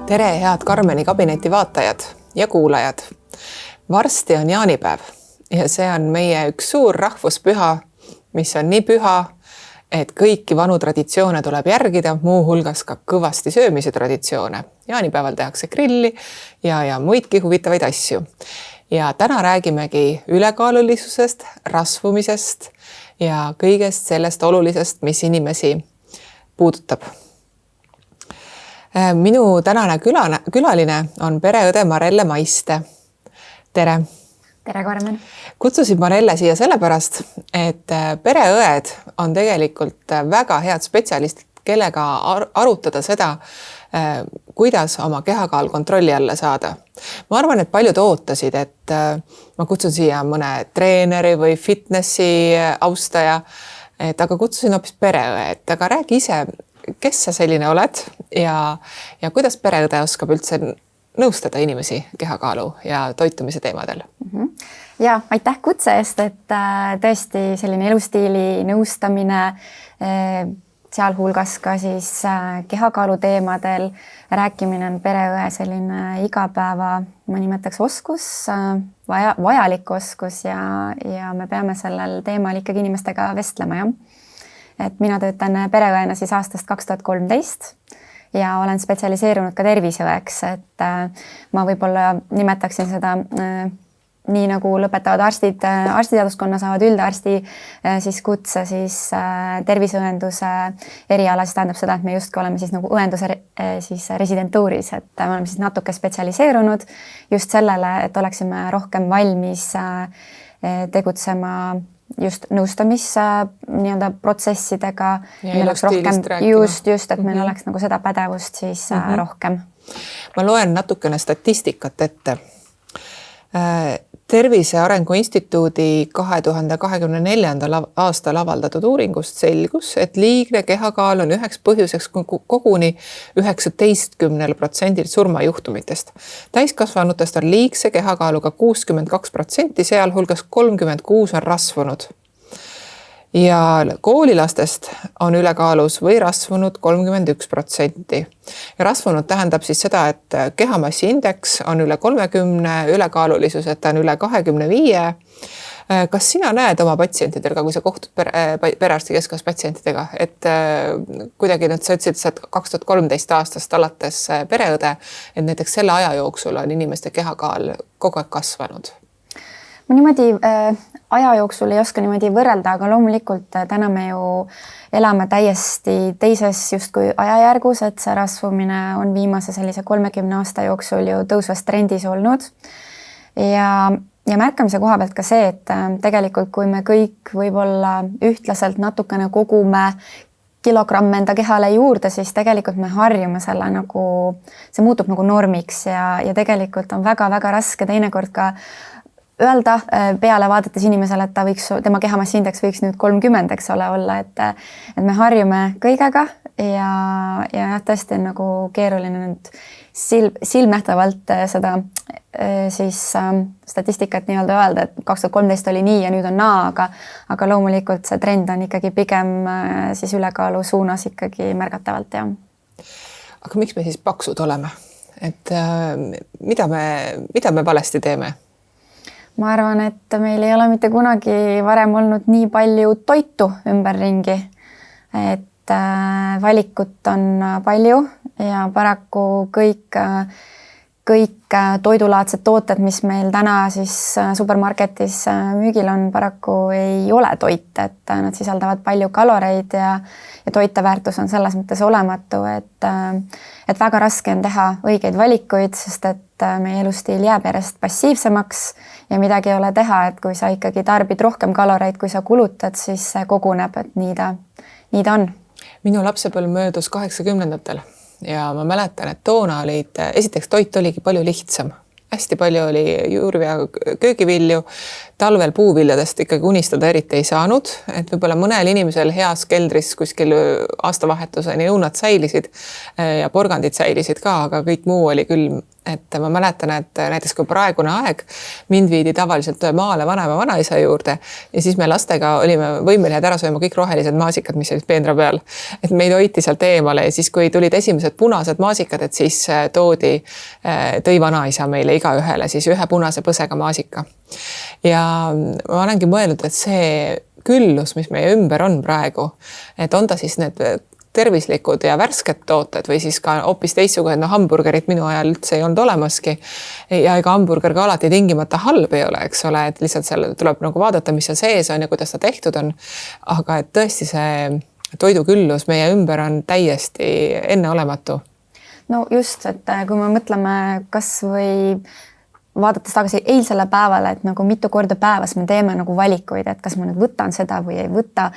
Tere, head Karmeni kabineti vaatajad ja kuulajad. Varsti on jaanipäev ja see on meie üks suur rahvuspüha, mis on nii püha, et kõiki vanu traditsioone tuleb järgida, muuhulgas ka kõvasti söömise traditsioone. Jaanipäeval tehakse grilli ja muidki huvitavaid asju. Ja täna räägimegi ülekaalulisusest, rasvumisest ja kõigest sellest olulisest, mis inimesi puudutab. Minu tänane külaline on pereõde Marelle Maiste. Tere! Tere, Karmen! Kutsusin Marelle siia sellepärast, et pereõed on tegelikult väga head spetsialistid, kellega arutada seda, kuidas oma kehakaal kontrolli alla saada. Ma arvan, et paljud ootasid, et ma kutsun siia mõne treeneri või fitnessi austaja, aga kutsusin hoopis pereõe, aga räägi ise, kes sa selline oled ja kuidas pereõde oskab üldse nõustada inimesi kehakaalu ja toitumise teemadel? Ja, aitäh kutse eest, et tõesti selline elustiili nõustamine, sealhulgas ka siis kehakaalu teemadel rääkimine on pereõe selline igapäeva, ma nimetaks oskus, vajalik oskus ja me peame sellel teemal ikkagi inimestega vestlema, jah. Et mina töötan pereõena siis aastast 2013 ja olen spetsialiseerunud ka terviseõeks, et ma võib-olla nimetaksin seda nii nagu lõpetavad arstiteaduskonna saavad üldarsti siis kutse siis terviseõenduse eriala, siis tähendab seda, et me justkui oleme siis nagu õenduse siis residentuuris, et me oleme siis natuke spetsialiseerunud just sellele, et oleksime rohkem valmis tegutsema just nõustamis nii-öelda protsessidega. Ja just, et meil oleks nagu seda pädevust siis rohkem. Ma loen natukene statistikat ette. Tervise Arengu Instituudi 2024. aastal avaldatud uuringust selgus, et liigne kehakaal on üheks põhjuseks koguni 19% surmajuhtumitest. Täiskasvanutest on liigse kehakaaluga 62%, sealhulgas 36% on rasvunud. Ja koolilastest on ülekaalus või rasvunud 31%. Ja rasvunud tähendab siis seda, et kehamassi indeks on üle 30, ülekaalulisus, et ta on üle 25. Kas sina näed oma patsientidel, kui sa kohtud perearsti keskas patsientidega, et kuidagi nüüd sa ütlesid, et 2013 aastast alates pereõde, et näiteks selle aja jooksul on inimeste kehakaal kogu aeg kasvanud? Ma niimoodi aja jooksul ei oska niimoodi võrrelda, aga loomulikult täna me ju elame täiesti teises justkui ajajärgus, et see rasvumine on viimase sellise 30 aasta jooksul ju tõusvas trendis olnud. Ja märkamise koha pealt ka see, et tegelikult kui me kõik võib-olla ühtlaselt natukene kogume kilogramme enda kehale juurde, siis tegelikult me harjume selle nagu, see muutub nagu normiks ja tegelikult on väga-väga raske teinekord ka öelda peale vaadates inimesele, et ta võiks, tema kehamassi-indeks võiks nüüd 30, eks ole, olla, et me harjume kõigega ja tõesti on nagu keeruline nüüd silmnähtavalt seda siis statistikat nii-öelda öelda, et 2013 oli nii ja nüüd on naa, aga loomulikult see trend on ikkagi pigem siis ülekaalu suunas ikkagi märgatavalt, jah. Aga miks me siis paksud oleme? Et mida me valesti teeme? Ma arvan, et meil ei ole mitte kunagi varem olnud nii palju toitu ümberringi, et valikut on palju ja paraku kõik toidulaadsed tooted, mis meil täna siis supermarketis müügil on, paraku ei ole toit, et nad sisaldavad palju kaloreid ja toiteväärtus on selles mõttes olematu, et väga raske on teha õigeid valikuid, sest et meie elustiil jääb järjest passiivsemaks ja midagi ei ole teha, et kui sa ikkagi tarbid rohkem kaloreid, kui sa kulutad, siis see koguneb, et nii ta on. Minu lapsepõlv möödus 80-ndatel ja ma mäletan, et toona esiteks toit oligi palju lihtsam. Hästi palju oli juurvi- ja köögivilju, talvel puuviljadest ikkagi unistada eriti ei saanud, et võib-olla mõnel inimesel heas keldris kuskil aastavahetuseni õunad säilisid ja porgandid säilisid ka, aga kõik muu oli küll et ma mäletan, et näiteks kui praegune aeg mind viidi tavaliselt maale vanaisa juurde ja siis me lastega olime võimelised ära sööma kõik rohelised maasikad, mis olid peenra peal. Et meid hoiti sealt eemale ja siis, kui tulid esimesed punased maasikad, et siis tõi vanaisa meile igaühele siis ühe punase põsega maasika. Ja ma olengi mõelnud, et see küllus, mis meie ümber on praegu, et on ta siis need tervislikud ja värsked tooted või siis ka hoopis teistsugused, hamburgerit minu ajal üldse ei olnud olemaski. Ja ega hamburger ka alati tingimata halb ei ole, eks ole, et lihtsalt seal tuleb nagu vaadata, mis seal sees on ja kuidas ta tehtud on. Aga et tõesti see toiduküllus meie ümber on täiesti enneolematu. No just, et kui me mõtleme kas või vaadates tagasi eilsele päevale, et nagu mitu korda päevas me teeme nagu valikuid, et kas ma nüüd võtan seda või ei võta.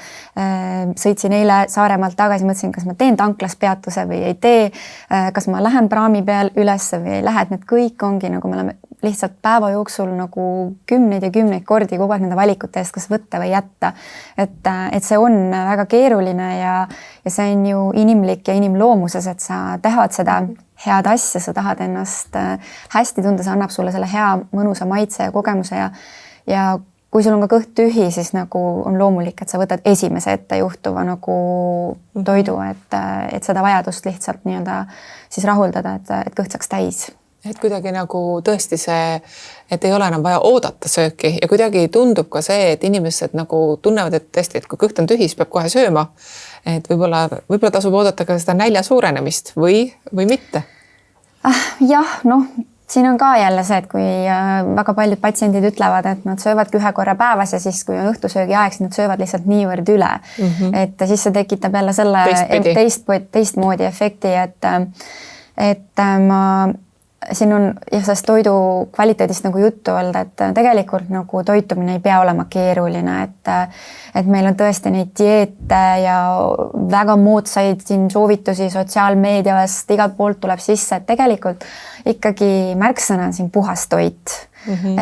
Sõitsin eile Saaremaalt tagasi, mõtlesin, kas ma teen tanklas peatuse või ei tee. Kas ma lähen praami peal ülesse või ei lähe, et need kõik ongi nagu me oleme lihtsalt päeva jooksul nagu kümneid ja kümneid kordi kogu aeg nende valikute eest, kas võtta või jätta. Et see on väga keeruline ja see on ju inimlik ja inimloomuses, et sa tahad seda head asja, sa tahad ennast hästi tunda, see annab sulle selle hea mõnusa maitse ja kogemuse ja kui sul on ka kõht tühi, siis nagu on loomulik, et sa võtad esimese ette juhtuva nagu toidu, et seda vajadust lihtsalt nii-öelda siis rahuldada, et kõht saaks täis. Et kuidagi nagu tõesti see, et ei ole enam vaja oodata sööki ja kuidagi tundub ka see, et inimesed nagu tunnevad, et tõesti, et kui kõht on tühi, siis peab kohe sööma. Et võib-olla tasub oodata ka seda nälja suurenemist või mitte. Jah, siin on ka jälle see, et kui väga paljud patsiendid ütlevad, et nad söövadki ühe korra päevas ja siis, kui on õhtusöögi aeg, siis nad söövad lihtsalt niivõrd üle. Et siis see tekitab jälle selle teistmoodi efekti, et ma siin on sellest toidu kvaliteedist nagu juttu olnud, et tegelikult nagu toitumine ei pea olema keeruline, et meil on tõesti neid dieete ja väga moodsaid siin soovitusi sotsiaalmeediast, igalt poolt tuleb sisse, et tegelikult ikkagi märksõna on siin puhas toit.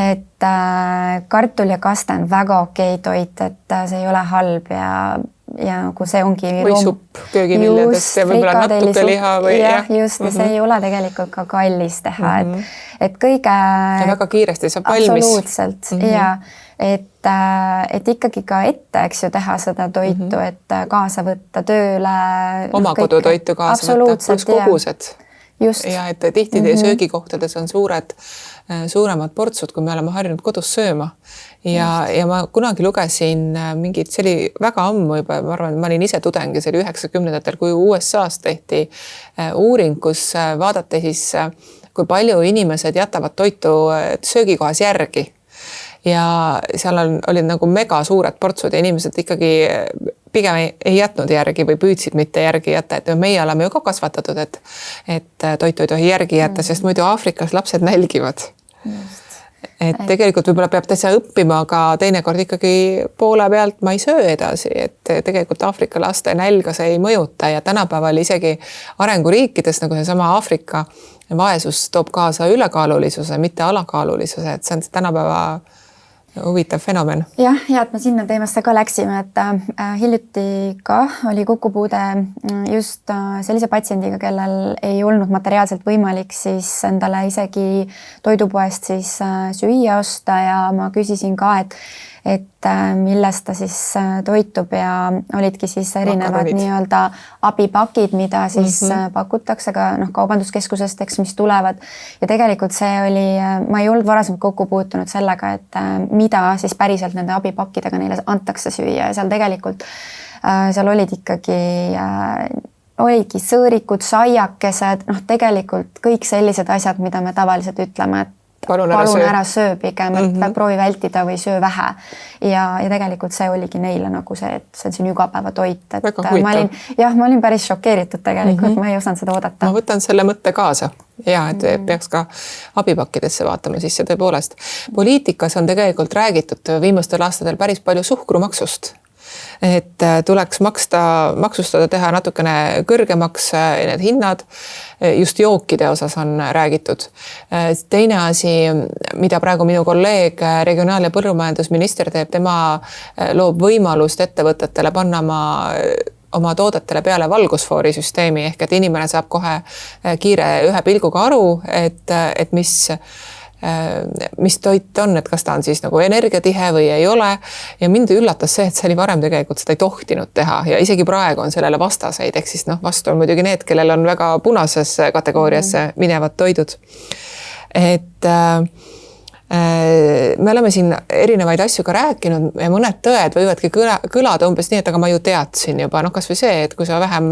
Et kartul ja kaste on väga okei toit, et see ei ole halb ja nagu see ongi või supp köögiviljadest ja võib-olla natuke liha või just, ja see ei ole tegelikult ka kallis teha, et kõige ja väga kiiresti saab valmis. Absoluutselt, ja et ikkagi ka ette, eks ju, teha seda toitu, et kaasa võtta tööle. Oma kodutoitu kaasa võtta, pluss kogused. Just. Ja et tihti söögikohtades on suuremad portsud, kui me oleme harjunud kodus sööma. Ja ma kunagi lugesin mingit, see oli väga ammu juba, ma arvan, ma olin ise tudeng ja see oli 90-ndatel, kui USA-s tehti uuring, kus vaadati siis, kui palju inimesed jätavad toitu söögikohas järgi. Ja seal olid nagu mega suured portsud ja inimesed ikkagi pigem ei jätnud järgi või püüdsid mitte järgi jätta, et meie oleme ju ka kasvatatud, et toitu ei tohi järgi jätta, sest muidu Aafrikas lapsed nälgivad. Et tegelikult võib-olla peab täitsa õppima, aga teinekord ikkagi poole pealt ma ei söö edasi, et tegelikult Aafrika laste nälga see ei mõjuta ja tänapäeval isegi arenguriikides nagu seesama Aafrika vaesus toob kaasa ülekaalulisuse, mitte alakaalulisuse, et see on tänapäeva huvitav fenomen. Jah, et me sinna teemasse ka läksime, et hiljuti ka oli kokkupuude just sellise patsiendiga, kellel ei olnud materiaalselt võimalik siis endale isegi toidupoest siis süüa osta ja ma küsisin ka, et millest ta siis toitub ja olidki siis erinevad nii-öelda abipakid, mida siis pakutakse ka kaubanduskeskusest, eks, mis tulevad. Ja tegelikult see oli, ma ei olnud varasemalt kokku puutunud sellega, et mida siis päriselt nende abipakkidega neile antakse süüa ja seal tegelikult seal olid oligi sõõrikud, saiakesed, tegelikult kõik sellised asjad, mida me tavaliselt ütleme, et palun ära söö pigem, et proovi vältida või söö vähe. Ja tegelikult see oligi neile nagu see, et see on siin igapäevatoit. Et ma olin päris šokeeritud tegelikult, ma ei osanud seda oodata. Ma võtan selle mõtte kaasa. Ja, et peaks ka abipakkidesse vaatama sisse tõepoolest. Poliitikas on tegelikult räägitud viimastel aastatel päris palju suhkrumaksust. Et tuleks maksustada, teha natukene kõrgemaks need hinnad, just jookide osas on räägitud. Teine asi, mida praegu minu kolleeg regionaal- ja põllumajandusminister teeb, tema loob võimalust ettevõtetele panna oma toodetele peale valgusfoorisüsteemi ehk et inimene saab kohe kiire ühe pilguga aru, et mis toit on, et kas ta on siis nagu energiatihe või ei ole. Ja mind üllatas see, et see oli varem tegelikult seda ei tohtinud teha ja isegi praegu on sellele vastaseid, ehk siis vastu on muidugi need, kellel on väga punases kategooriasse minevad toidud. Et me oleme siin erinevaid asju ka rääkinud ja mõned tõed võivadki kõlada umbes nii, et aga ma ju teadsin juba, kas või see, et kui sa vähem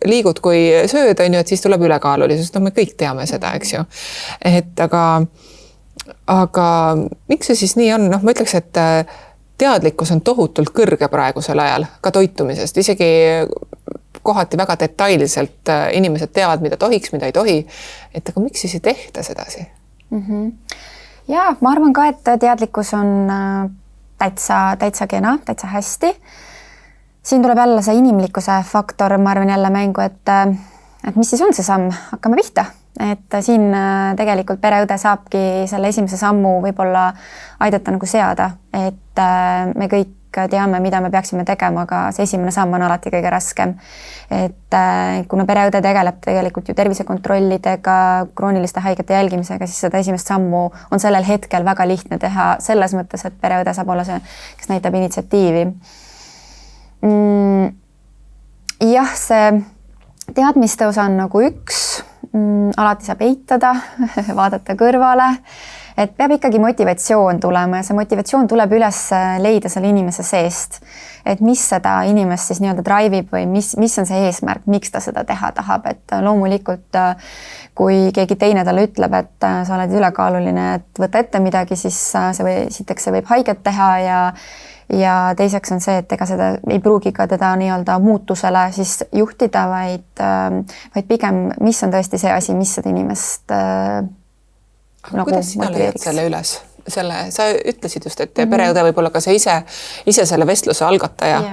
liigud kui sööd, on ju, et siis tuleb ülekaalulisus, me kõik teame seda, eks ju. Et aga miks see siis nii on? Ma ütleks, et teadlikkus on tohutult kõrge praegusel ajal ka toitumisest, isegi kohati väga detailselt inimesed teavad, mida tohiks, mida ei tohi. Et aga miks siis ei tehta sedasi? Ja ma arvan ka, et teadlikkus on täitsa kena, täitsa hästi. Siin tuleb jälle see inimlikkuse faktor, ma arvan jälle mängu, et mis siis on see samm, hakkame pihta. Et siin tegelikult pereõde saabki selle esimese sammu võib-olla aidata nagu seada, et me kõik teame, mida me peaksime tegema, aga see esimene samm on alati kõige raskem. Et kuna pereõde tegeleb tegelikult ju tervisekontrollidega, krooniliste haigete jälgimisega, siis seda esimest sammu on sellel hetkel väga lihtne teha selles mõttes, et pereõde saab olla see, kes näitab initsiatiivi. Jah, see teadmiste osa on nagu üks, alati saab eitada, vaadata kõrvale, et peab ikkagi motivatsioon tulema ja see motivatsioon tuleb üles leida selle inimese seest, et mis seda inimest siis nii-öelda drive'ib või mis on see eesmärk, miks ta seda teha tahab, et loomulikult kui keegi teine talle ütleb, et sa oled ülekaaluline, et võta ette midagi, siis see võib haiget teha ja teiseks on see, et ega seda ei pruugi ka teda nii-öelda muutusele siis juhtida, vaid pigem, mis on tõesti see asi, mis seda inimest kuidas sina leiad selle üles? Sa ütlesid just, et pereõde võib olla ka see ise selle vestluse algataja.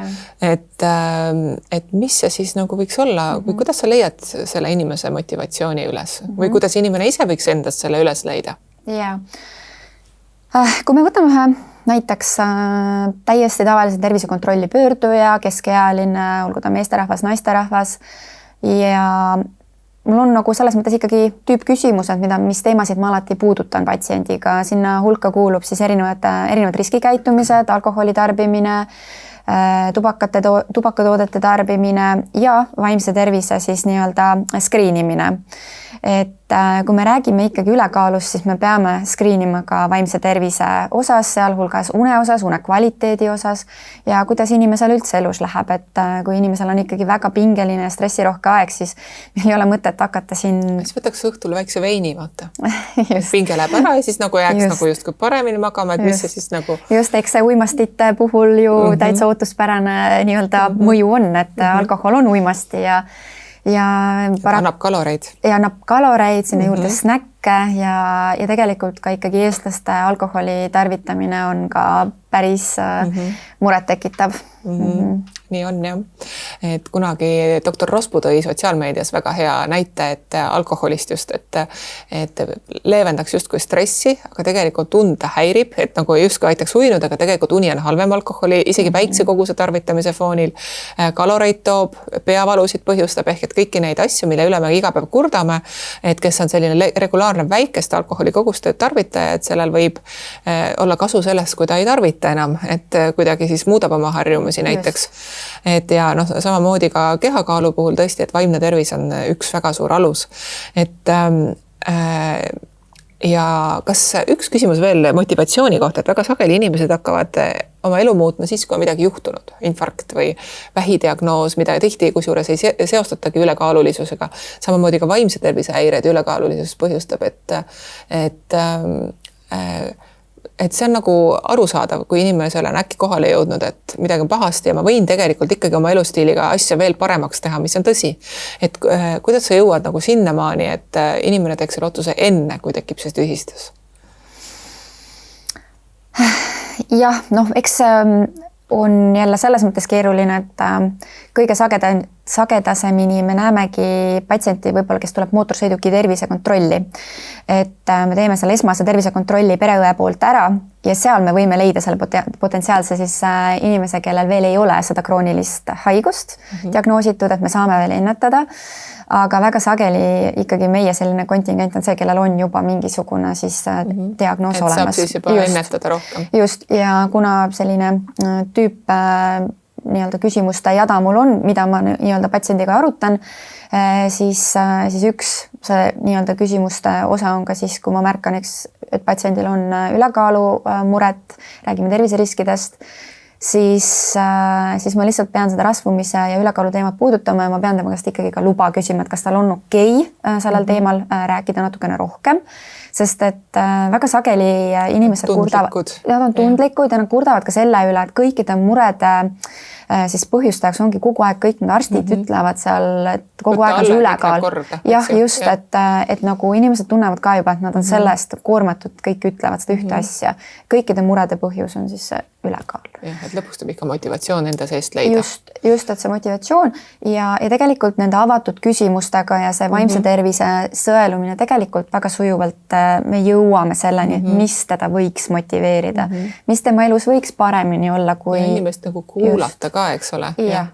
Et mis see siis nagu võiks olla? Või kuidas sa leiad selle inimese motivatsiooni üles? Või kuidas inimene ise võiks endast selle üles leida? Ja. Kui me võtame ühe näiteks täiesti tavalise tervisekontrolli pöörduja, keskealine, olgu ta meesterahvas, naisterahvas ja mul on nagu selles mõttes ikkagi tüüpküsimused, mis teemasid ma alati puudutan patsiendiga. Sinna hulka kuulub siis erinevad riskikäitumised, alkoholi tarbimine, tubakatoodete tarbimine ja vaimse tervise siis nii-öelda skriinimine. Et kui me räägime ikkagi ülekaalust, siis me peame skriinima ka vaimse tervise osas, sealhulgas une osas, une kvaliteedi osas ja kuidas inimesel üldse elus läheb, et kui inimesel on ikkagi väga pingeline ja stressirohke aeg, siis meil ei ole mõtet hakata siin... Siis võtaks õhtul väikse veini, vaata. Pinge läheb ära ja siis nagu jääks nagu justkui paremini magama, et mis see siis nagu... Just, eks see uimastite puhul ju täitsa ootuspärane nii-öelda mõju on, et alkohol on uimasti ja annab kaloreid. Ja annab kaloreid, sinna juurde snäkke ja tegelikult ka ikkagi eestlaste alkoholi tarvitamine on ka päris muret tekitav. Nii on jah. Et kunagi doktor Rospu tõi sotsiaalmeedias väga hea näite, et alkoholist just, et leevendaks justkui stressi, aga tegelikult und häirib, et nagu justkui aitaks uinud, aga tegelikult uni on halvem alkoholi, isegi väikse koguse tarvitamise foonil. Kaloreid toob, peavalusid põhjustab ehk et kõiki neid asju, mille üle me iga päev kurdame, et kes on selline regulaarne väikest alkoholikoguste tarvitaja, et sellel võib olla kasu sellest, kui ta ei tarvita enam, et kuidagi siis muudab oma harjumusi näiteks. Et ja samamoodi ka kehakaalu puhul tõesti, et vaimne tervis on üks väga suur alus. Et ja kas üks küsimus veel motivatsiooni kohta, et väga sageli inimesed hakkavad oma elu muutma siis, kui on midagi juhtunud, infarkt või vähidiagnoos, mida tihti kusjuures ei seostatagi ülekaalulisusega. Samamoodi ka vaimse tervise häired ülekaalulisus põhjustab, et see on nagu arusaadav, kui inimesele on äkki kohale jõudnud, et midagi on pahasti ja ma võin tegelikult ikkagi oma elustiiliga asja veel paremaks teha, mis on tõsi. Et kuidas sa jõuad nagu sinnamaani, et inimene teeks selle otsuse enne, kui tekib see tühistus? Jah, eks on jälle selles mõttes keeruline, et kõige sagedasemini me näemegi patsienti võib-olla, kes tuleb mootorsõiduki tervisekontrolli. Et me teeme selle esmase tervisekontrolli pereõe poolt ära ja seal me võime leida selle potentsiaalse siis inimese, kellel veel ei ole seda kroonilist haigust diagnoositud, et me saame veel ennetada. Aga väga sageli ikkagi meie selline kontingent on see, kellel on juba mingisugune siis diagnoos et olemas. Saab siis juba ennetada rohkem. Just, ja kuna selline tüüp nii-öelda küsimuste jada mul on, mida ma nii-öelda patsiendiga arutan, siis üks see nii-öelda küsimuste osa on ka siis, kui ma märkan, et patsiendil on ülekaalu muret, räägime terviseriskidest, siis ma lihtsalt pean seda rasvumise ja ülekaalu teemat puudutama ja ma pean tema käest ikkagi ka luba küsima, et kas tal on okei sellel teemal rääkida natukene rohkem, sest et väga sageli inimesed kurdavad, nad on tundlikud ja nad kurdavad ka selle üle, et kõikide murede siis põhjustajaks ongi kogu aeg kõik need arstid ütlevad seal, et kogu aeg on see ülekaal. Jah, just, et nagu inimesed tunnevad ka juba, et nad on sellest koormatud, kõik ütlevad seda ühte asja. Kõikide murede põhjus on siis see ülekaal. Jah, et lõpuks tuleb ikka motivatsioon enda seest leida. Just, et see motivatsioon ja tegelikult nende avatud küsimustega ja see vaimse tervise sõelumine tegelikult väga sujuvalt me jõuame selleni, et mis teda võiks motiveerida, mis tema elus võiks paremini olla, kui ja inimest nagu kuulata ka, eks ole. Ja.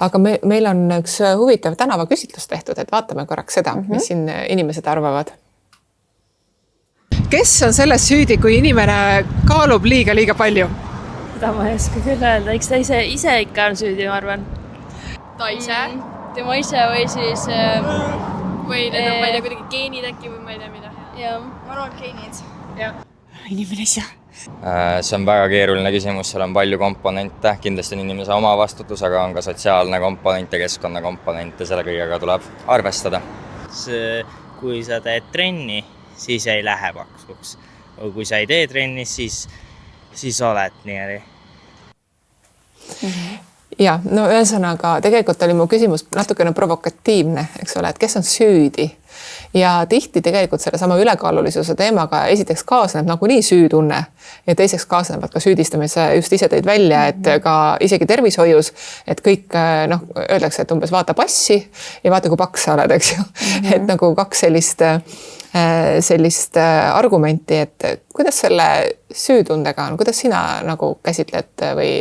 Aga meil on üks huvitav tänavaküsitlus tehtud, et vaatame korraks seda, mis siin inimesed arvavad. Kes on selles süüdi, kui inimene kaalub liiga palju? Seda ma ei oska küll öelda, eks ta ise ikka on süüdi, ma arvan. Ta ise? Tema ise või siis või need on, ma ei tea, kuidagi geenid äkki või ma ei tea mida. Jah. Ma arvan, geenid. Inimene ise. See on väga keeruline küsimus, seal on palju komponente, kindlasti on inimese oma vastutus, aga on ka sotsiaalne komponent ja keskkonna komponent ja selle kõigega tuleb arvestada. Kui sa teed trenni, siis ei lähe paksuks. Kui sa ei tee trenni, siis oled nii. Ja, no ühesõnaga, tegelikult oli mu küsimus natukene provokatiivne, eks ole, et kes on süüdi? Ja tihti tegelikult selle sama ülekaalulisuse teemaga esiteks kaasneb nagunii süütunne ja teiseks kaasnevad ka süüdistamise, just ise tõid välja, et ka isegi tervishoius, et kõik öeldakse, et umbes vaata passi ja vaata, kui paks sa oled, eks ju. Et nagu kaks sellist argumenti, et kuidas selle süütundega on, kuidas sina nagu käsitled või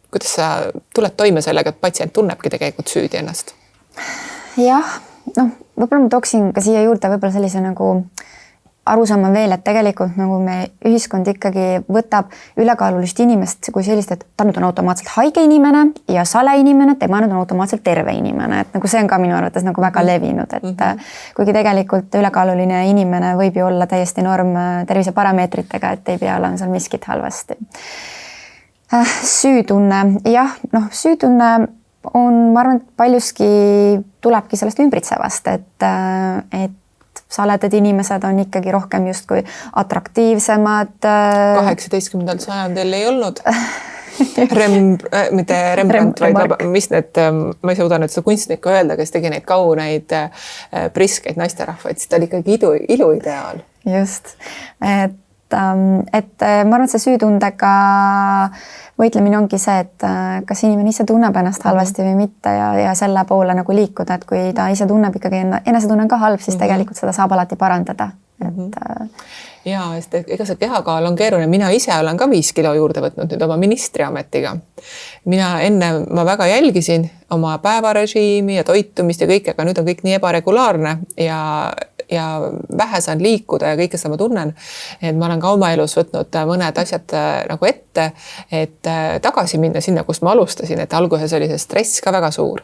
kuidas sa tuled toime sellega, et patsient tunnebki tegelikult süüdi ennast? Jah, võib-olla ma tooksin ka siia juurde võib-olla sellise nagu arusaama veel, et tegelikult nagu me ühiskond ikkagi võtab ülekaalulist inimest kui sellist, et ta nüüd on automaatselt haige inimene ja sale inimene, tema nüüd on automaatselt terve inimene, et nagu see on ka minu arvates nagu väga levinud, et kuigi tegelikult ülekaaluline inimene võib ju olla täiesti norm terviseparameetritega, et ei pea olema seal miskit halvasti. Süütunne, jah, süütunne on, ma arvan, et paljuski tulebki sellest ümbritsevast, et saledad inimesed on ikkagi rohkem justkui atraktiivsemad. 18. sajandil ei olnud mitte Rembrandt, vaid mis need, ma ei suuda nüüd seda kunstnikku öelda, kes tegi neid kauneid priskeid naisterahvaid, siis ta oli ikkagi iluideaal. Just, et ma arvan, et see süütundega võitlemine ongi see, et kas inimene ise tunneb ennast halvasti või mitte ja selle poole nagu liikuda, et kui ta ise tunneb ikkagi enesetunne on ka halb, siis tegelikult seda saab alati parandada. Ja, sest ega see kehakaal on keeruline. Mina ise olen ka 5 kilo juurde võtnud nüüd oma ministriametiga. Ma väga jälgisin oma päevarežiimi ja toitumist ja kõik, aga nüüd on kõik nii ebaregulaarne ja vähe saan liikuda ja kõike seda ma tunnen, et ma olen ka oma elus võtnud mõned asjad nagu ette, et tagasi minna sinna, kust ma alustasin, et alguses oli see stress ka väga suur.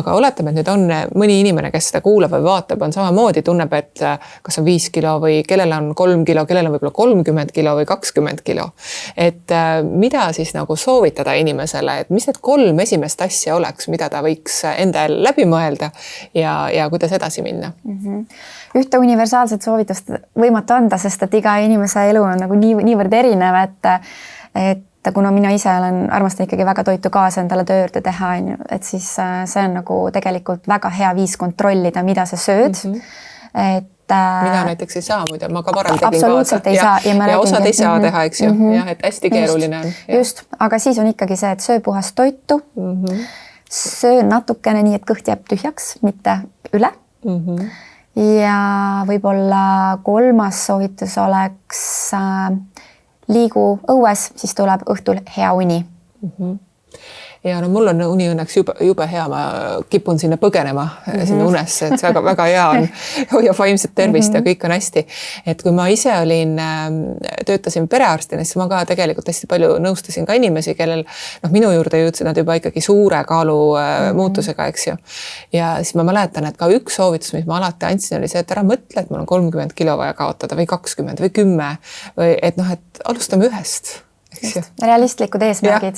Aga oletame, et nüüd on mõni inimene, kes seda kuulab või vaatab, on samamoodi, tunneb, et kas on 5 kilo või kellel on 3 kilo, kellel on võib-olla 30 kilo või 20 kilo. Et mida siis nagu soovitada inimesele, et mis need 3 esimest asja oleks, mida ta võiks endal läbi mõelda ja kuidas edasi minna? Ühte universaalset soovitust võimatu anda, sest et iga inimese elu on nagu niivõrd erinev, et kuna mina ise armastan ikkagi väga toitu kaasa endale töö juurde teha, et siis see on nagu tegelikult väga hea viis kontrollida, mida sa sööd. Et mina näiteks ei saa muide, ma ka varem tegin absoluutselt kaasa. Ei saa. Ja osad ei saa teha, eks ju. Jah, et hästi keeruline on. Just, aga siis on ikkagi see, et söö puhast toitu, söö natukene nii, et kõht jääb tühjaks, mitte üle. Ja võib-olla kolmas soovitus oleks liigu õues, siis tuleb õhtul hea uni. Ja no mul on uni õnneks jube hea, ma kipun sinna põgenema sinna unesse, et see väga hea on, hoiab vaimset tervist ja kõik on hästi. Et kui ma ise töötasin perearstina, siis ma ka tegelikult hästi palju nõustasin ka inimesi, kellel minu juurde jõudsid nad juba ikkagi suure kaalu muutusega, eks ju. Ja siis ma mäletan, et ka üks soovitus, mis ma alati andsin, oli see, et ära mõtle, et mul on 30 kilo vaja kaotada või 20 või 10 või et et alustame ühest. Realistlikud eesmärgid.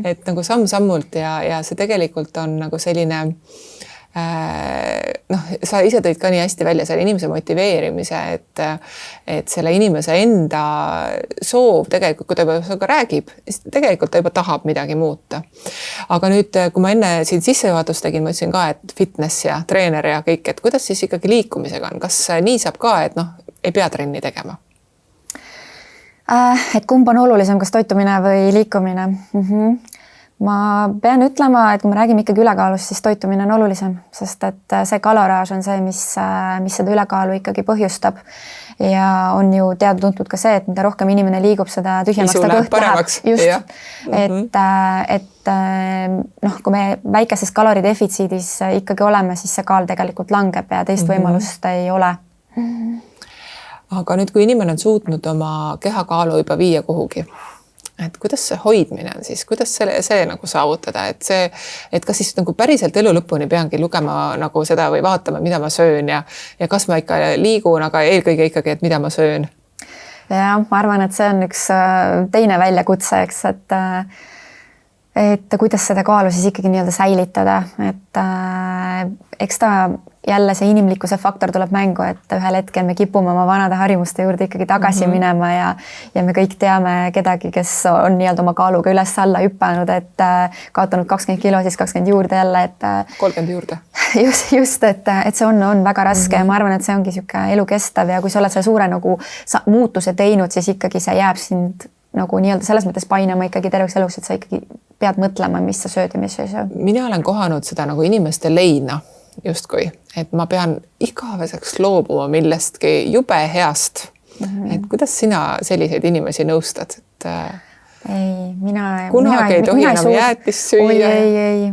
Et nagu samm-sammult ja see tegelikult on nagu selline sa ise tõid ka nii hästi välja selle inimese motiveerimise, et selle inimese enda soov tegelikult, kui ta juba sinuga räägib, siis tegelikult ta juba tahab midagi muuta. Aga nüüd, kui ma enne siin sissejuhatust tegin, ma ütlesin ka, et fitness ja treener ja kõik, et kuidas siis ikkagi liikumisega on? Kas nii saab ka, et ei pea trenni tegema? Et kumb on olulisem, kas toitumine või liikumine? Ma pean ütlema, et kui me räägime ikkagi ülekaalust, siis toitumine on olulisem, sest et see kaloraaž on see, mis seda ülekaalu ikkagi põhjustab. Ja on ju teada-tuntud ka see, et mida rohkem inimene liigub, seda tühjemaks ta kõht läheb. Just, et kui me väikeses kaloridefitsiidis ikkagi oleme, siis see kaal tegelikult langeb ja teist võimalust ei ole. Aga nüüd, kui inimene on suutnud oma kehakaalu juba viia kuhugi, et kuidas see hoidmine on siis, kuidas see nagu saavutada, et kas siis nagu päriselt elu lõpuni peangi lugema nagu seda või vaatama, mida ma söön ja kas ma ikka liigun, aga eelkõige ikkagi, et mida ma söön? Ja ma arvan, et see on üks teine väljakutse, eks, et kuidas seda kaalu siis ikkagi nii-öelda säilitada, et eks ta jälle see inimlikkuse faktor tuleb mängu, et ühel hetkel me kipume oma vanade harjumuste juurde ikkagi tagasi minema ja me kõik teame kedagi, kes on nii-öelda oma kaaluga üles-alla hüppanud, et kaotanud 20 kilo, siis 20 juurde jälle, et 30 juurde. Just, et see on väga raske ja ma arvan, et see ongi sihuke elukestav ja kui sa oled selle suure nagu muutuse teinud, siis ikkagi see jääb sind nagu nii-öelda selles mõttes painama ikkagi terveks eluks, et sa ikkagi pead mõtlema, mis sa sööd ja mis ei söö. Mina olen kohanud seda nagu inimeste leina justkui, et ma pean igaveseks loobuma millestki jube heast. Et kuidas sina selliseid inimesi nõustad? Ei, kunagi ei tohi enam jäätist süüa. Ei.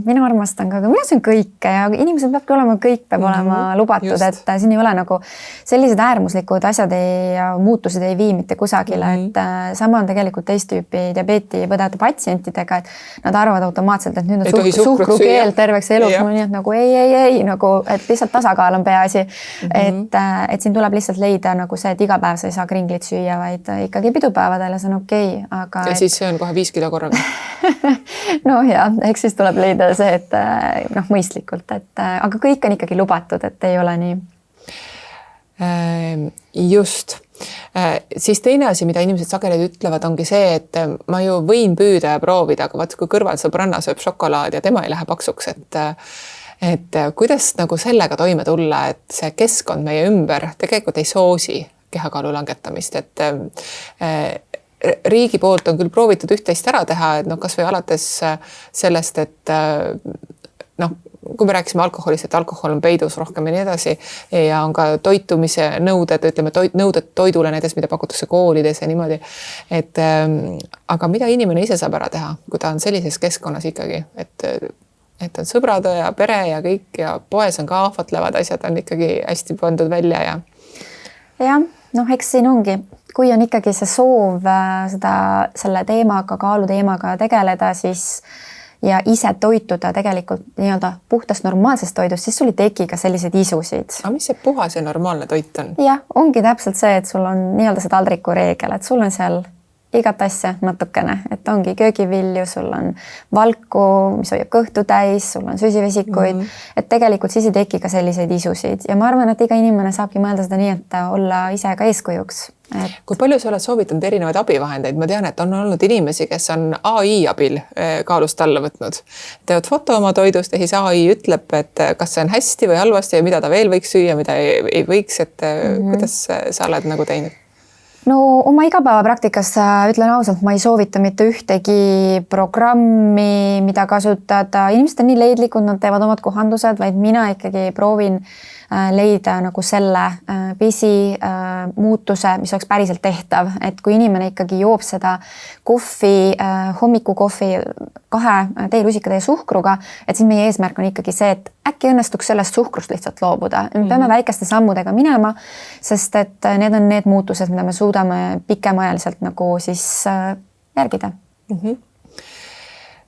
Mina armastan ka, mina söön kõike ja inimesed peabki olema, kõik peab olema lubatud, et siin ei ole nagu sellised äärmuslikud asjad ja muutused ei vii mitte kusagile, et sama on tegelikult teist tüüpi diabeeti põdevate patsientidega, et nad arvavad automaatselt, et nüüd on suhkrukeel terveks eluks, nii et nagu ei, nagu, et lihtsalt tasakaal on peaasi, et siin tuleb lihtsalt leida nagu see, et iga päev sa ei saa kringlit süüa, vaid ikkagi pidupäevadel ja see on okei. Aga ja siis see on kohe 5 kilo korraga. No ja, eks siis tuleb leida see, et mõistlikult, aga kõik on ikkagi lubatud, et ei ole nii. Just. Siis teine asi, mida inimesed sageli ütlevad, ongi see, et ma ju võin püüda ja proovida, aga vaat kui kõrval sõbranna sööb šokolaad ja tema ei lähe paksuks, et kuidas nagu sellega toime tulla, et see keskkond meie ümber tegelikult ei soosi kehakaalu langetamist, et riigi poolt on küll proovitud üht-teist ära teha, et kas või alates sellest, et kui me rääkisime alkoholist, et alkohol on peidus rohkem ja nii edasi ja on ka toitumise nõuded, ütleme nõuded toidule näiteks, mida pakutakse koolides ja niimoodi. Aga mida inimene ise saab ära teha, kui ta on sellises keskkonnas ikkagi, et on sõbrad ja pere ja kõik ja poes on ka ahvatlevad asjad on ikkagi hästi pandud välja ja. Jah, eks siin ongi, kui on ikkagi see soov selle teemaga, kaalu teemaga tegeleda, siis ja ise toituda tegelikult nii-öelda puhtast normaalsest toidust, siis sul ei teki ka selliseid isusid. Aga mis see puhas ja normaalne toit on? Jah, ongi täpselt see, et sul on nii-öelda see taldriku reegel, et sul on seal igat asja natukene, et ongi köögivilju, sul on valku, mis hoiab kõhtu täis, sul on süsivesikuid, et tegelikult siis ei teki ka selliseid isusid ja ma arvan, et iga inimene saabki mõelda seda nii, et olla ise ka eeskujuks. Kui palju sa oled soovitanud erinevaid abivahendeid? Ma tean, et on olnud inimesi, kes on AI abil kaalust alla võtnud. Teevad foto oma toidust ja siis AI ütleb, et kas see on hästi või halvasti ja mida ta veel võiks süüa, mida ei võiks, et kuidas sa oled nagu teinud? No oma igapäevapraktikas ütlen ausalt, ma ei soovita mitte ühtegi programmi, mida kasutada. Inimesed on nii leidlikud, nad teevad omad kohandused, vaid mina ikkagi proovin leida nagu selle muutuse, mis oleks päriselt tehtav. Et kui inimene ikkagi joob seda kohvi, hommikukohvi 2 teelusikatäie suhkruga, et siis meie eesmärk on ikkagi see, et äkki õnnestuks sellest suhkrust lihtsalt loobuda. Me peame väikeste sammudega minema, sest et need on need muutused, mida me suudame pikemaajaliselt nagu siis järgida.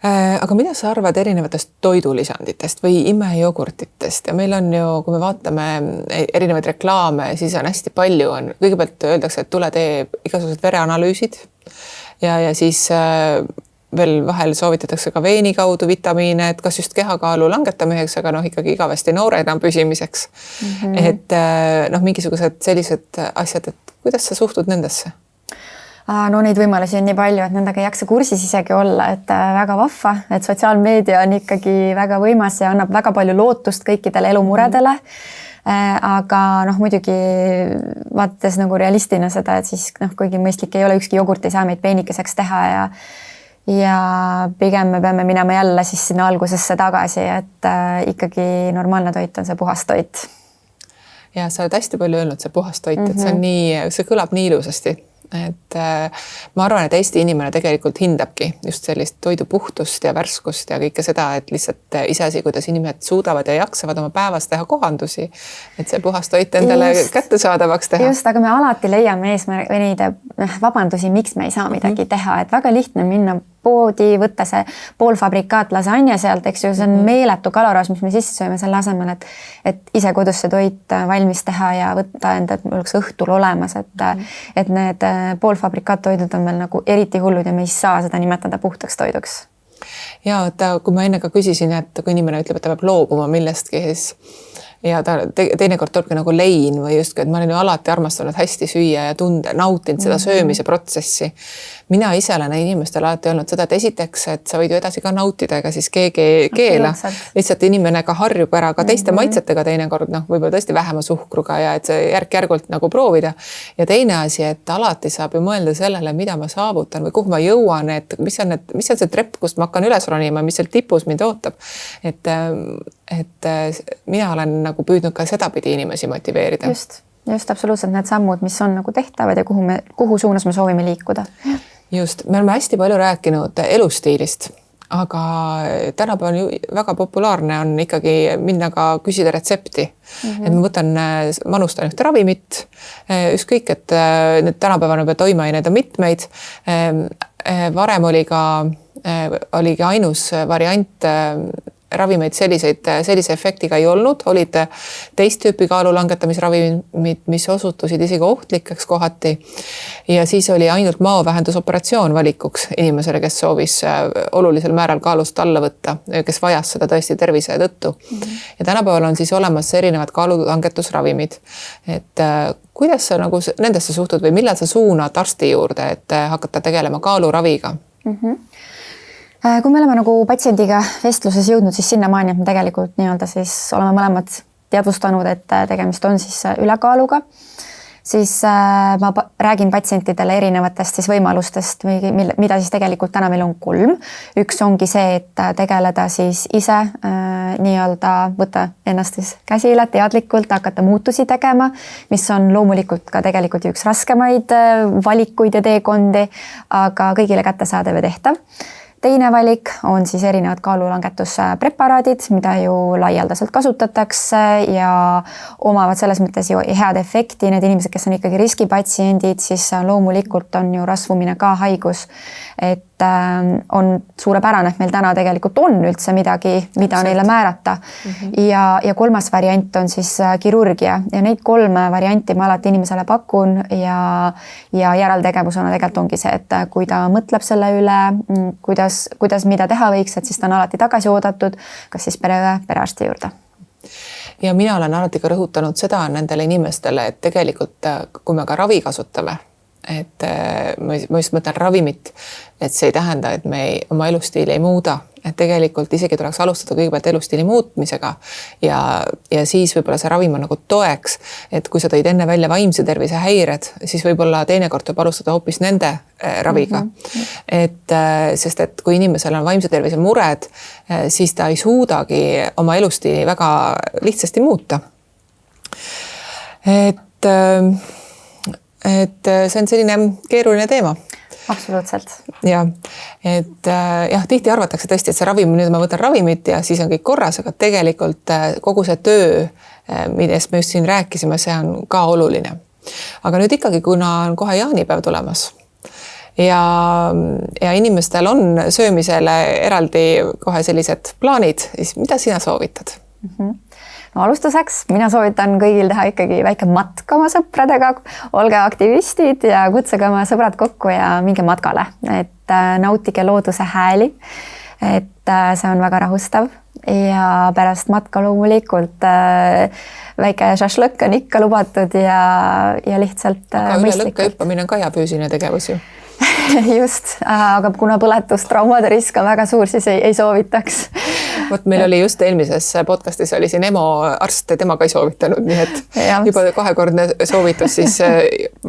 Aga mida sa arvad erinevatest toidulisanditest või imejogurtitest? Ja meil on ju, kui me vaatame erinevaid reklaame, siis on hästi palju. Kõigepealt öeldakse, et tule tee igasugused vereanalüüsid ja siis veel vahel soovitatakse ka veeni kaudu vitamiine, et kas just kehakaalu langetamiseks, aga ikkagi igavesti noorena püsimiseks. Et mingisugused sellised asjad, et kuidas sa suhtud nendesse? No neid võimalusi on nii palju, et nendega ei jaksa kursis isegi olla, et väga vahva, et sotsiaalmeedia on ikkagi väga võimas ja annab väga palju lootust kõikidele elumuredele. Aga muidugi vaadates nagu realistina seda, et siis kuigi mõistlik ei ole, ükski jogurt ei saa meid peenikeseks teha ja pigem me peame minema jälle siis sinna algusesse tagasi, et ikkagi normaalne toit on see puhas toit. Ja sa oled hästi palju öelnud see puhas toit, et see on nii, see kõlab nii ilusasti. Et ma arvan, et Eesti inimene tegelikult hindabki just sellist toidu puhtust ja värskust ja kõike seda, et lihtsalt iseasi, kuidas inimesed suudavad ja jaksavad oma päevas teha kohandusi, et see puhas toit endale kättesaadavaks teha. Just, aga me alati leiame vabandusi, miks me ei saa midagi teha, et väga lihtne minna poodi, võtta see poolfabrikaat lasanja sealt, eks ju, see on meeletu kaloraaž, mis me sisse sööme selle asemel, et ise kodus see toit valmis teha ja võtta enda, et oleks õhtul olemas, et need poolfabrikaattoidud on meil nagu eriti hullud ja me ei saa seda nimetada puhtaks toiduks. Ja kui ma enne ka küsisin, et kui inimene ütleb, et ta peab loobuma millestki, siis ja ta teinekord tulebki nagu lein või justki, et ma olen ju alati armastanud hästi süüa ja nautinud seda söömise protsessi. Mina ise olen inimestele alati öelnud seda, et esiteks, et sa võid ju edasi ka nautida, ega siis keegi ei keela. Lihtsalt inimene ka harjub ära ka teiste maitsetega teinekord, võib-olla tõesti vähema suhkruga ja et see järk-järgult nagu proovida. Ja teine asi, et alati saab ju mõelda sellele, mida ma saavutan või kuhu ma jõuan, et mis on see trepp, kust ma hakkan üles ronima, mis seal tipus mind ootab. Et mina olen nagu püüdnud ka sedapidi inimesi motiveerida. Just absoluutselt need sammud, mis on nagu tehtavad ja kuhu suunas me soovime liikuda. Just, me oleme hästi palju rääkinud elustiilist, aga tänapäeval ju väga populaarne on ikkagi minna ka küsida retsepti. Et ma manustan ühte ravimit, ükskõik, et need tänapäeval toimeaineid on mitmeid. Varem oligi ainus variant ravimeid sellise efektiga ei olnud, olid teist tüüpi kaalu langetamisravimid, mis osutusid isegi ohtlikeks kohati. Ja siis oli ainult maovähendusoperatsioon valikuks inimesele, kes soovis olulisel määral kaalust alla võtta, kes vajas seda tõesti tervise tõttu. Ja tänapäeval on siis olemas erinevad kaalulangetusravimid. Et kuidas sa nagu nendesse suhtud või millal sa suunad arsti juurde, et hakata tegelema kaaluraviga? Kui me oleme nagu patsiendiga vestluses jõudnud siis sinnamaani, et me tegelikult siis oleme mõlemad teadvustanud, et tegemist on siis ülekaaluga, siis ma räägin patsientidele erinevatest siis võimalustest, mida siis tegelikult täna meil on 3. Üks ongi see, et tegeleda siis ise võtta ennast siis käsile teadlikult, hakata muutusi tegema, mis on loomulikult ka tegelikult üks raskemaid valikuid ja teekondi, aga kõigile kättesaadav ja tehtav. Teine valik on siis erinevad kaalulangetuspreparaadid, mida ju laialdaselt kasutatakse ja omavad selles mõttes ju head efekti. Need inimesed, kes on ikkagi riskipatsiendid, siis loomulikult on ju rasvumine ka haigus. Et on suurepärane, et meil täna tegelikult on üldse midagi, mida neile määrata. Ja kolmas variant on siis kirurgia ja neid 3 varianti ma alati inimesele pakun ja järeltegevusena tegelikult ongi see, et kui ta mõtleb selle üle, kuidas mida teha võiks, et siis ta on alati tagasi oodatud, kas siis pereõe, perearsti juurde. Ja mina olen alati ka rõhutanud seda nendele inimestele, et tegelikult kui me ka ravi kasutame, et ma just mõtlen ravimit, et see ei tähenda, et me oma elustiili ei muuda, et tegelikult isegi tuleks alustada kõigepealt elustiili muutmisega ja siis võib-olla see ravim on nagu toeks, et kui sa tõid enne välja vaimse tervise häired, siis võib-olla teinekord tuleb alustada hoopis nende raviga. Sest et kui inimesel on vaimse tervise mured, siis ta ei suudagi oma elustiili väga lihtsasti muuta. Et see on selline keeruline teema. Absoluutselt. Ja, et tihti arvatakse tõesti, et see ravim, nüüd ma võtan ravimit ja siis on kõik korras, aga tegelikult kogu see töö, millest me just siin rääkisime, see on ka oluline. Aga nüüd ikkagi, kuna on kohe jaanipäev tulemas ja inimestel on söömisele eraldi kohe sellised plaanid, siis mida sina soovitad? No alustuseks mina soovitan kõigil teha ikkagi väike matk oma sõpradega, olge aktivistid ja kutsuge oma sõbrad kokku ja minge matkale, et nautige looduse hääli, et see on väga rahustav ja pärast matka loomulikult väike šašlõkk on ikka lubatud ja lihtsalt aga üle lõkke hüppamine on ka hea füüsiline tegevus ju. Just, aga kuna põletustraumade risk on väga suur, siis ei soovitaks. Vot meil oli just eelmises podcastis oli siin EMO arst, tema ka ei soovitanud, nii et juba 2-kordne soovitus siis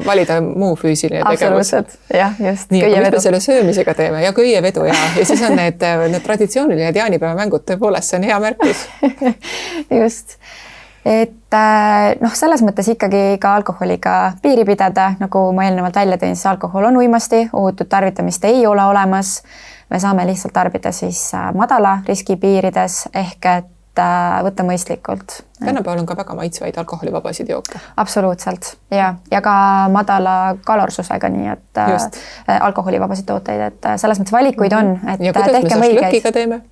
valida muu füüsiline tegevus. Absoluutselt, jah, just. Nii, aga mis me selle söömisega teeme ja köievedu ja siis on need traditsioonilised jaanipäeva mängud, tõepoolest see on hea märkus. Just. Et selles mõttes ikkagi ka alkoholiga piiri pidada, nagu ma eelnevalt välja tõin, siis alkohol on uimasti, ohutut tarvitamist ei ole olemas. Me saame lihtsalt tarbida siis madala riski piirides ehk et võtta mõistlikult. Tänapäeval on ka väga maitsvaid alkoholivabasid jooke. Absoluutselt ja ka madala kalorsusega, nii et just. Alkoholivabasid tooteid, et selles mõttes valikuid on. Et ja kuidas me šašlõkiga teeme?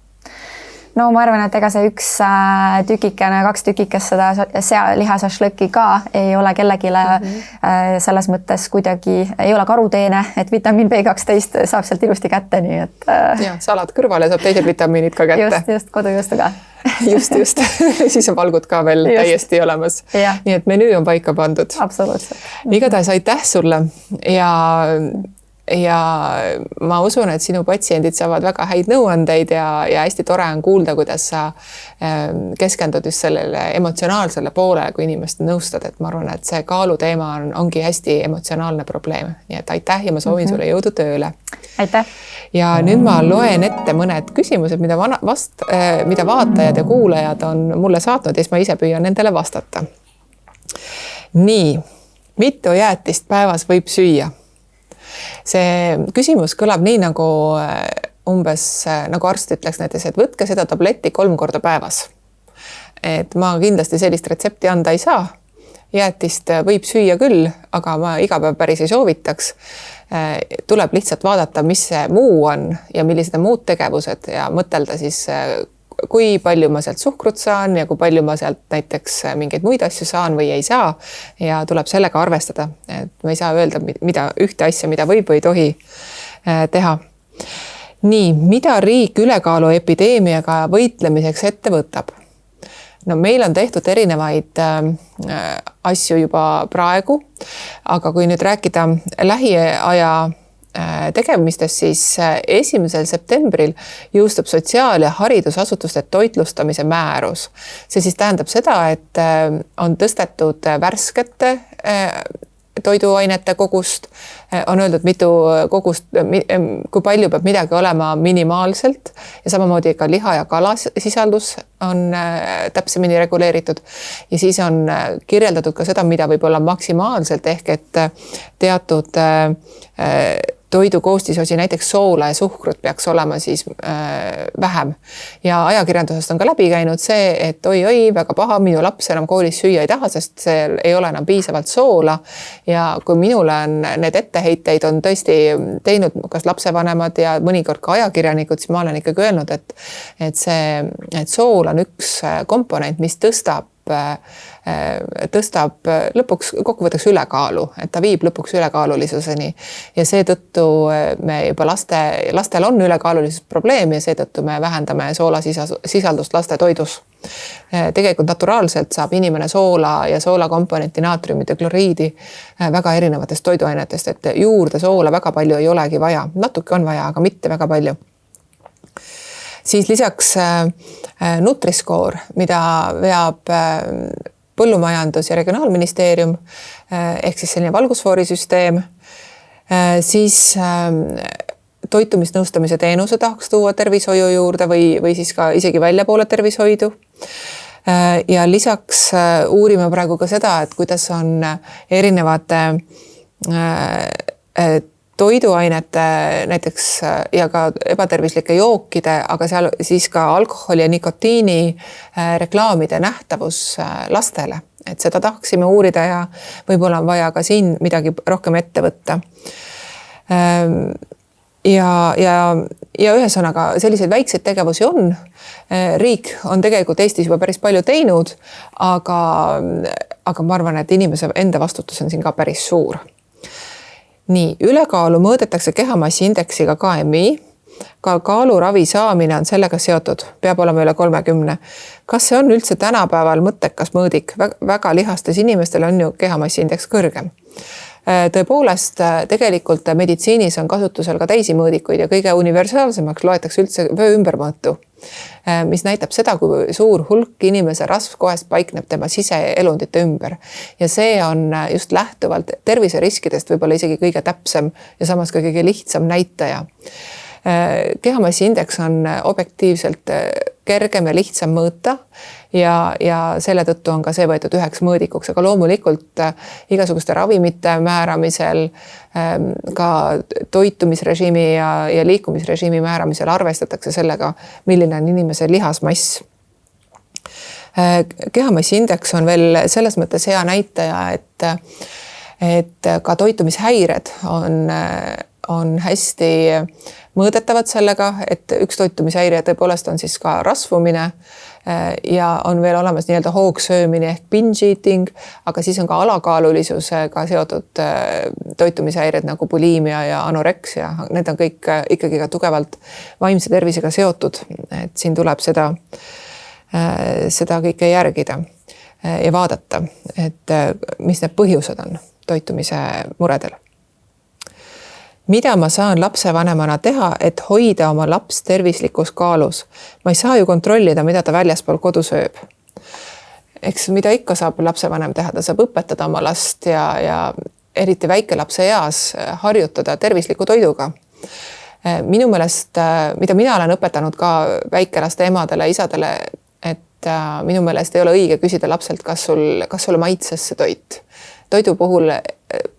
No ma arvan, et ega see 1 tükikene, 2 tükikest seda sealihasašlõki ka ei ole kellegile selles mõttes kuidagi, ei ole karuteene, et vitamiin B12 saab sealt ilusti kätte, nii et... Ja, salad kõrvale saab teised vitamiinid ka kätte. Just, kodujuustu ka. Just. Siis on valgud ka veel täiesti olemas. Ja. Nii et menüü on paika pandud. Absoluutselt. Igatahes aitäh sulle ja ma usun, et sinu patsiendid saavad väga häid nõuandeid ja hästi tore on kuulda, kuidas sa keskendud just sellele emotsionaalsele poole, kui inimest nõustad, et ma arvan, et see kaaluteema ongi hästi emotsionaalne probleem. Nii et aitäh ja ma soovin sulle jõudu tööle. Aitäh. Ja nüüd ma loen ette mõned küsimused, mida vaatajad ja kuulajad on mulle saatnud ja siis ma ise püüan nendele vastata. Nii, mitu jäätist päevas võib süüa? See küsimus kõlab nii nagu umbes, nagu arst ütleks näiteks, et võtke seda tabletti 3 korda päevas. Et ma kindlasti sellist retsepti anda ei saa. Jäätist võib süüa küll, aga ma iga päev päris ei soovitaks. Tuleb lihtsalt vaadata, mis see muu on ja millised on muud tegevused ja mõtelda siis, kui palju ma sealt suhkrut saan ja kui palju ma sealt näiteks mingeid muid asju saan või ei saa ja tuleb sellega arvestada, et ma ei saa öelda ühte asja, mida võib või ei tohi teha. Nii, mida riik ülekaalu epideemiaga võitlemiseks ette võtab? No meil on tehtud erinevaid asju juba praegu, aga kui nüüd rääkida lähiaja tegemistest, siis 1. septembril jõustub sotsiaal- ja haridusasutuste toitlustamise määrus. See siis tähendab seda, et on tõstetud värskete toiduainete kogust, on öeldud mitu kogust, kui palju peab midagi olema minimaalselt ja samamoodi ka liha ja kala sisaldus on täpsemini reguleeritud ja siis on kirjeldatud ka seda, mida võib olla maksimaalselt ehk et teatud toidu koostisosi, näiteks soola ja suhkrut peaks olema siis vähem. Ja ajakirjandusest on ka läbi käinud see, et oi, väga paha, minu laps enam koolis süüa ei taha, sest seal ei ole enam piisavalt soola. Ja kui minule on need etteheiteid on tõesti teinud kas lapsevanemad ja mõnikord ka ajakirjanikud, siis ma olen ikkagi öelnud, et sool on üks komponent, mis tõstab lõpuks kokkuvõtteks ülekaalu, et ta viib lõpuks ülekaalulisuseni ja seetõttu me juba lastel on ülekaalulisus probleem ja seetõttu me vähendame soolasisaldust laste toidus. Tegelikult naturaalselt saab inimene soola ja soolakomponenti, naatriumit ja kloriidi väga erinevatest toiduainetest, et juurde soola väga palju ei olegi vaja, natuke on vaja, aga mitte väga palju. Siis lisaks Nutri-Score, mida veab Põllumajandus- ja Regionaalministeerium ehk siis selline valgusfoorisüsteem, siis toitumisnõustamise teenuse tahaks tuua tervishoiu juurde või siis ka isegi väljapoole tervishoidu. Ja lisaks uurime praegu ka seda, et kuidas on erinevate toiduainete näiteks ja ka ebatervislike jookide, aga seal siis ka alkoholi ja nikotiini reklaamide nähtavus lastele. Et seda tahaksime uurida ja võib-olla on vaja ka siin midagi rohkem ette võtta. Ja ühesõnaga selliseid väikseid tegevusi on. Riik on tegelikult Eestis juba päris palju teinud, aga ma arvan, et inimese enda vastutus on siin ka päris suur. Nii, ülekaalu mõõdetakse kehamassi indeksiga KMI, ka kaaluravi saamine on sellega seotud, peab olema üle 30. Kas see on üldse tänapäeval mõttekas mõõdik? Väga lihastes inimestel on ju kehamassi indeks kõrgem. Tõepoolest, tegelikult meditsiinis on kasutusel ka teisi mõõdikuid ja kõige universaalsemaks loetakse üldse vöö ümbermõõtu, mis näitab seda, kui suur hulk inimese rasvkoest paikneb tema siseelundite ümber. Ja see on just lähtuvalt terviseriskidest võib-olla isegi kõige täpsem ja samas ka kõige lihtsam näitaja. Kehamassi indeks on objektiivselt kergem ja lihtsam mõõta ja selle tõttu on ka see võetud üheks mõõdikuks, aga loomulikult igasuguste ravimite määramisel, ka toitumisrežiimi ja liikumisrežiimi määramisel arvestatakse sellega, milline on inimese lihasmass. Kehamassi indeks on veel selles mõttes hea näitaja, et ka toitumishäired on hästi mõõdetavad sellega, et üks toitumishäire tõepoolest on siis ka rasvumine ja on veel olemas nii-öelda hoogsöömine ehk binge eating, aga siis on ka alakaalulisusega seotud toitumishäired nagu bulimia ja anoreksia. Need on kõik ikkagi ka tugevalt vaimse tervisega seotud, et siin tuleb seda kõike järgida ja vaadata, et mis need põhjused on toitumise muredel. Mida ma saan lapsevanemana teha, et hoida oma laps tervislikus kaalus? Ma ei saa ju kontrollida, mida ta väljaspool kodu sööb. Eks mida ikka saab lapsevanem teha, ta saab õpetada oma last ja eriti väikelapse eas harjutada tervisliku toiduga. Minu meelest, mida mina olen õpetanud ka väikelaste emadele, isadele, et minu meelest ei ole õige küsida lapselt, kas sulle maitses see toit. Toidu puhul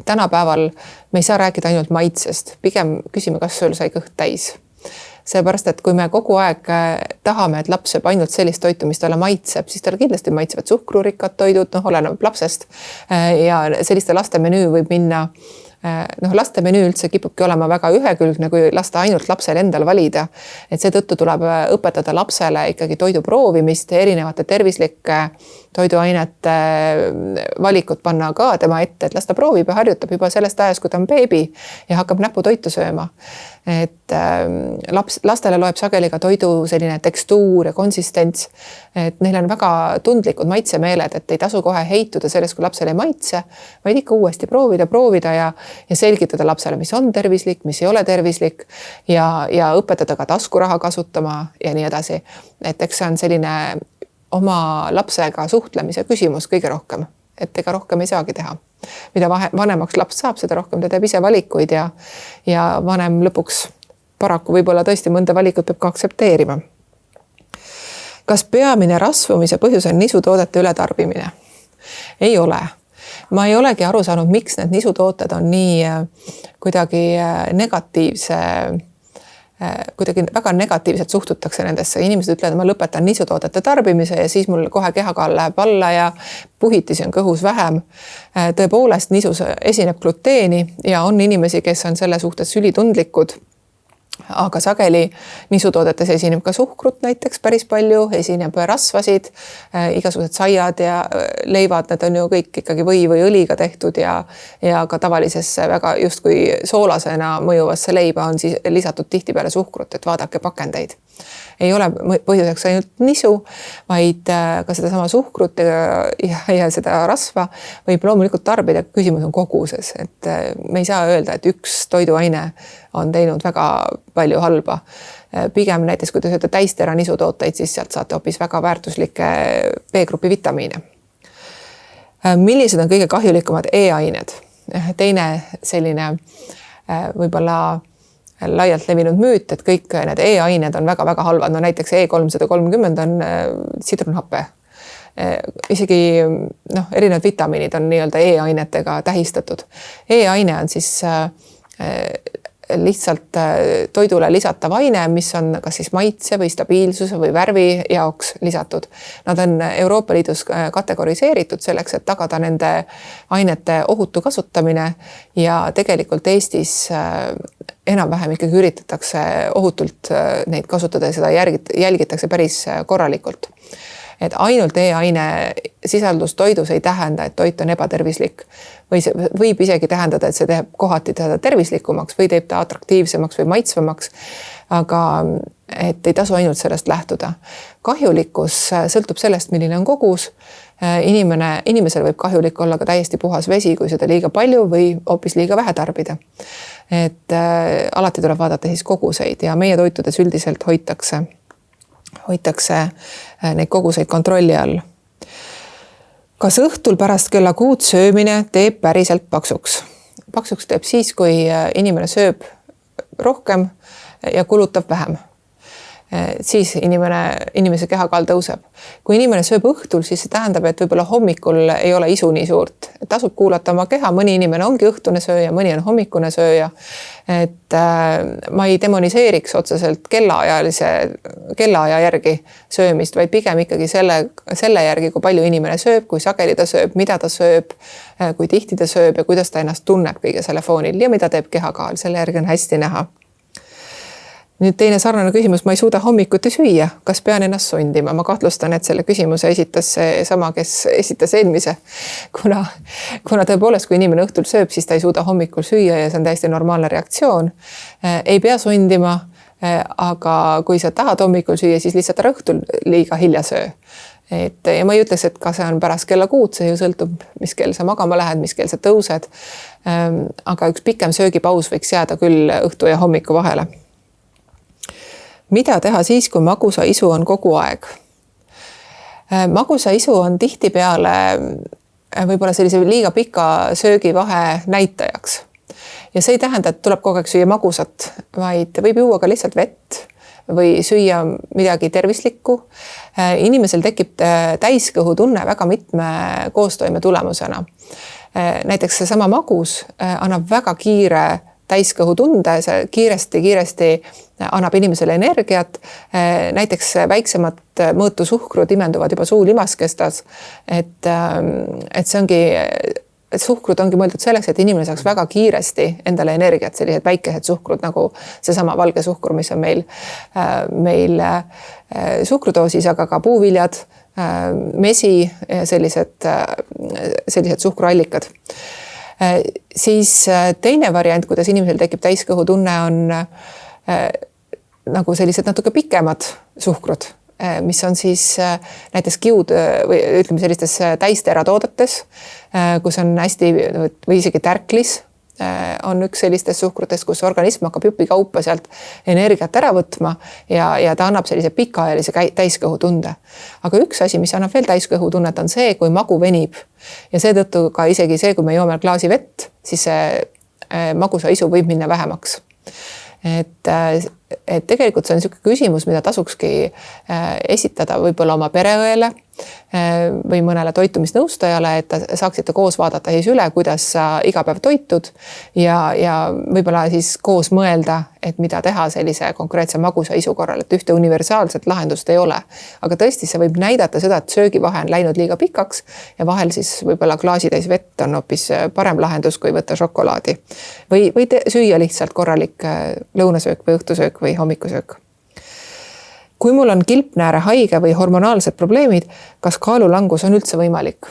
tänapäeval me ei saa rääkida ainult maitsest, pigem küsime, kas sul sai kõht täis. Seepärast, et kui me kogu aeg tahame, et laps sööb ainult sellist toitu, mis talle maitseb, siis talle kindlasti maitsevad suhkrurikkad toidud, oleneb lapsest ja selliste laste menüü võib minna. Laste menüü üldse kipubki olema väga ühekülgne, kui lasta ainult lapsel endal valida. Et seetõttu tuleb õpetada lapsele ikkagi toidu proovimist, erinevate tervislike toiduainete valikut panna ka tema ette, et las ta proovib ja harjutab juba sellest ajast, kui ta on beebi ja hakkab näputoitu sööma. Et lastele loeb sageli ka toidu selline tekstuur ja konsistents, et neil on väga tundlikud maitsemeeled, et ei tasu kohe heituda sellest, kui lapsele ei maitse, vaid ikka uuesti proovida ja selgitada lapsele, mis on tervislik, mis ei ole tervislik ja õpetada ka taskuraha kasutama ja nii edasi. Et eks see on selline oma lapsega suhtlemise küsimus kõige rohkem, et ega rohkem ei saagi teha. Mida vanemaks laps saab, seda rohkem ta teeb ise valikuid ja vanem lõpuks paraku võib-olla tõesti mõnda valikut peab ka aktsepteerima. Kas peamine rasvumise põhjus on nisutoodete ületarbimine? Ei ole. ma ei olegi aru saanud, miks need nisutooted on nii kuidagi väga negatiivselt suhtutakse nendesse. Inimesed ütlevad, et ma lõpetan nisutoodete tarbimise ja siis mul kohe kehakaal läheb alla ja puhitisi on kõhus vähem. Tõepoolest nisus esineb gluteeni ja on inimesi, kes on selle suhtes ülitundlikud. Aga sageli nisutoodetes esineb ka suhkrut näiteks päris palju, esineb rasvasid, igasugused saiad ja leivad, need on ju kõik ikkagi või õliga tehtud ja ka tavalisesse väga justkui soolasena mõjuvasse leiba on siis lisatud tihtipeale suhkrut, et vaadake pakendeid. Ei ole põhjuseks ainult nisu, vaid ka seda sama suhkrut ja seda rasva võib loomulikult tarbida. Küsimus on koguses, et me ei saa öelda, et üks toiduaine on teinud väga palju halba. Pigem näiteks, kui te sööte täistera nisutooteid, siis sealt saate hoopis väga väärtuslikke B-grupi vitamiine. Millised on kõige kahjulikumad E-ained? Teine selline võib-olla laialt levinud müüt, et kõik need E-ained on väga-väga halvad. No näiteks E330 on sidrunhappe. Isegi erinevad vitamiinid on nii-öelda E-ainetega tähistatud. E-aine on siis lihtsalt toidule lisatav aine, mis on kas siis maitse või stabiilsuse või värvi jaoks lisatud. Nad on Euroopa Liidus kategoriseeritud selleks, et tagada nende ainete ohutu kasutamine ja tegelikult Eestis enam-vähem ikkagi üritatakse ohutult neid kasutada ja seda jälgitakse päris korralikult. Et ainult E-aine sisaldus toidus ei tähenda, et toit on ebatervislik. Või see võib isegi tähendada, et see teeb kohati teda tervislikumaks või teeb ta atraktiivsemaks või maitsvamaks, aga et ei tasu ainult sellest lähtuda. Kahjulikkus sõltub sellest, milline on kogus. Inimesel võib kahjulik olla ka täiesti puhas vesi, kui seda liiga palju või hoopis liiga vähe tarbida. Et alati tuleb vaadata siis koguseid ja meie toitudes üldiselt hoitakse neid koguseid kontrolli all. Kas õhtul pärast kella 6 söömine teeb päriselt paksuks? Paksuks teeb siis, kui inimene sööb rohkem ja kulutab vähem. Siis inimese kehakaal tõuseb. Kui inimene sööb õhtul, siis see tähendab, et võib-olla hommikul ei ole isu nii suurt. Tasub kuulata oma keha, mõni inimene ongi õhtune sööja, mõni on hommikune sööja. Et ma ei demoniseeriks otseselt kellaaja järgi söömist, vaid pigem ikkagi selle järgi, kui palju inimene sööb, kui sageli ta sööb, mida ta sööb, kui tihti ta sööb ja kuidas ta ennast tunneb kõige selle foonil ja mida teeb kehakaal. Selle järgi on hästi näha. Nüüd teine sarnane küsimus, ma ei suuda hommikuti süüa, kas pean ennast sundima? Ma kahtlustan, et selle küsimuse esitas see sama, kes esitas eelmise, kuna tõepoolest, kui inimene õhtul sööb, siis ta ei suuda hommikul süüa ja see on täiesti normaalne reaktsioon. Ei pea sundima, aga kui sa tahad hommikul süüa, siis lihtsalt ära õhtul liiga hilja söö. Ja ma ei ütleks, et ka see on pärast kella 6, see ju sõltub, mis kell sa magama lähed, mis kell sa tõused. Aga üks pikem söögipaus võiks jääda küll õhtu ja hommiku vahele. Mida teha siis, kui magusa isu on kogu aeg? Magusa isu on tihtipeale võib-olla sellise liiga pika söögivahe näitajaks. Ja see ei tähenda, et tuleb kogu aeg süüa magusat, vaid võib juua ka lihtsalt vett või süüa midagi tervislikku. Inimesel tekib täiskõhutunne väga mitme koostoime tulemusena. Näiteks see sama magus annab väga kiire täiskõhutunde, see kiiresti annab inimesele energiat. Näiteks väiksemad mõõtu suhkrud imenduvad juba suulimaskestas. Et see ongi, et suhkrud ongi mõeldud selleks, et inimene saaks väga kiiresti endale energiat, sellised väikesed suhkrud nagu seesama valge suhkur, mis on meil suhkrudoosis, aga ka puuviljad, mesi, sellised suhkruallikad. Siis teine variant, kuidas inimesel tekib täiskõhutunne, on nagu sellised natuke pikemad suhkrud, mis on siis näiteks kiud või ütleme sellistes täisteratoodetes, kus on hästi või isegi tärklis on üks sellistest suhkrutest, kus organism hakkab jupikaupa sealt energiat ära võtma ja ta annab sellise pikaajalise täiskõhutunde. Aga üks asi, mis annab veel täiskõhutunnet, on see, kui magu venib. Ja seetõttu ka isegi see, kui me joome klaasi vett, siis see magusa isu võib minna vähemaks. Et tegelikult see on niisugune küsimus, mida tasukski esitada võib-olla oma pereõele või mõnele toitumisnõustajale, et saaksite koos vaadata siis üle, kuidas sa iga päev toitud ja võib-olla siis koos mõelda, et mida teha sellise konkreetse magusaisu korral, et ühte universaalset lahendust ei ole. Aga tõesti, see võib näidata seda, et söögivahe on läinud liiga pikaks ja vahel siis võib-olla klaasitäis vett on hoopis parem lahendus, kui võtta šokolaadi. Või süüa lihtsalt korralik lõunasöök või õhtusöök või hommikusöök. Kui mul on kilpnääre haige või hormonaalsed probleemid, kas kaalulangus on üldse võimalik?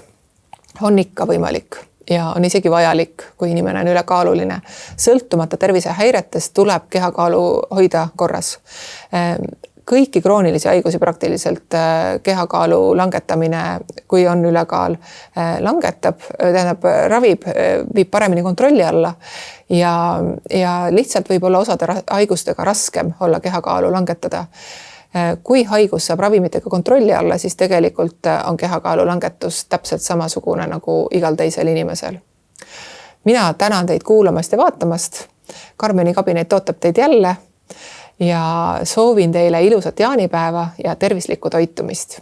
On ikka võimalik ja on isegi vajalik, kui inimene on ülekaaluline. Sõltumata tervisehäiretest tuleb kehakaalu hoida korras. Kõiki kroonilisi haigusi praktiliselt kehakaalu langetamine, kui on ülekaal, langetab, ravib, viib paremini kontrolli alla ja lihtsalt võib olla osade haigustega raskem olla kehakaalu langetada. Kui haigus saab ravimitega kontrolli alla, siis tegelikult on kehakaalu langetus täpselt samasugune nagu igal teisel inimesel. Mina tänan teid kuulamast ja vaatamast. Karmeni kabinet ootab teid jälle ja soovin teile ilusat jaanipäeva ja tervislikku toitumist.